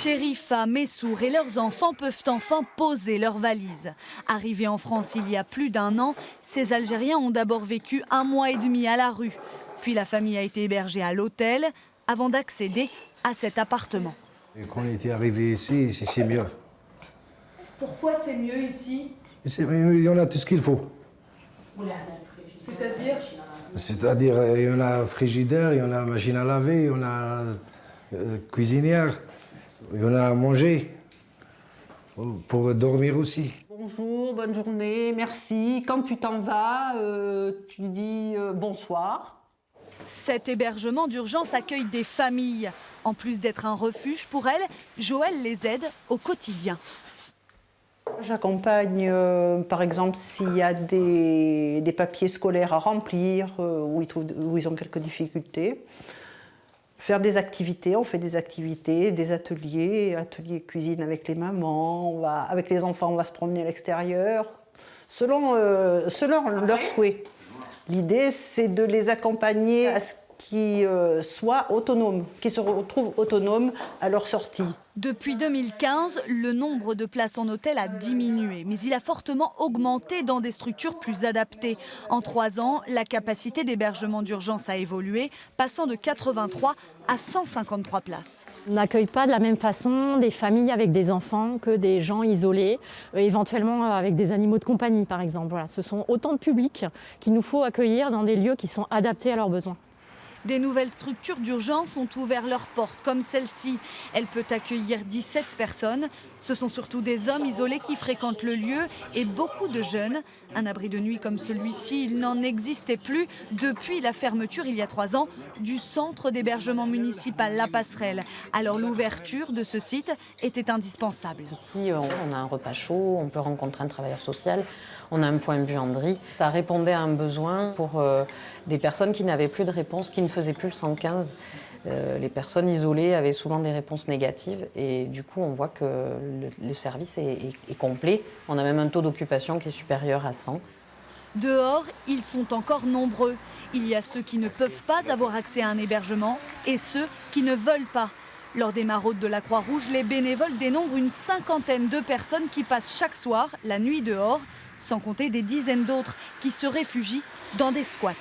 Chérifa, Messour et leurs enfants peuvent enfin poser leurs valises. Arrivés en France il y a plus d'1 an, ces Algériens ont d'abord vécu 1 mois et demi à la rue. Puis la famille a été hébergée à l'hôtel avant d'accéder à cet appartement. Et quand on était arrivé ici, c'est mieux. Pourquoi c'est mieux ici? Il y en a tout ce qu'il faut. C'est-à-dire? C'est-à-dire, il y en a frigidaire, il y en a machine à laver, il y en a cuisinière, il y en a à manger, pour dormir aussi. Bonjour, bonne journée, merci. Quand tu t'en vas, tu dis bonsoir. Cet hébergement d'urgence accueille des familles. En plus d'être un refuge pour elles, Joël les aide au quotidien. J'accompagne, par exemple, s'il y a des papiers scolaires à remplir, où ils ont quelques difficultés. Faire des activités, on fait des activités, des ateliers cuisine avec les mamans, avec les enfants on va se promener à l'extérieur, selon leurs souhaits. L'idée c'est de les accompagner à ce qu'ils soient autonomes, qu'ils se retrouvent autonomes à leur sortie. Depuis 2015, le nombre de places en hôtel a diminué, mais il a fortement augmenté dans des structures plus adaptées. En 3 ans, la capacité d'hébergement d'urgence a évolué, passant de 83 à 153 places. On n'accueille pas de la même façon des familles avec des enfants que des gens isolés, éventuellement avec des animaux de compagnie par exemple. Voilà, ce sont autant de publics qu'il nous faut accueillir dans des lieux qui sont adaptés à leurs besoins. Des nouvelles structures d'urgence ont ouvert leurs portes, comme celle-ci. Elle peut accueillir 17 personnes. Ce sont surtout des hommes isolés qui fréquentent le lieu et beaucoup de jeunes. Un abri de nuit comme celui-ci, il n'en existait plus depuis la fermeture, il y a 3 ans, du centre d'hébergement municipal La Passerelle. Alors l'ouverture de ce site était indispensable. Ici, on a un repas chaud, on peut rencontrer un travailleur social, on a un point buanderie. Ça répondait à un besoin pour des personnes qui n'avaient plus de réponse, qui ne faisaient plus le 115. Les personnes isolées avaient souvent des réponses négatives et du coup on voit que le service est complet. On a même un taux d'occupation qui est supérieur à 100. Dehors, ils sont encore nombreux. Il y a ceux qui ne peuvent pas avoir accès à un hébergement et ceux qui ne veulent pas. Lors des maraudes de la Croix-Rouge, les bénévoles dénombrent une 50aine de personnes qui passent chaque soir la nuit dehors, sans compter des dizaines d'autres qui se réfugient dans des squats.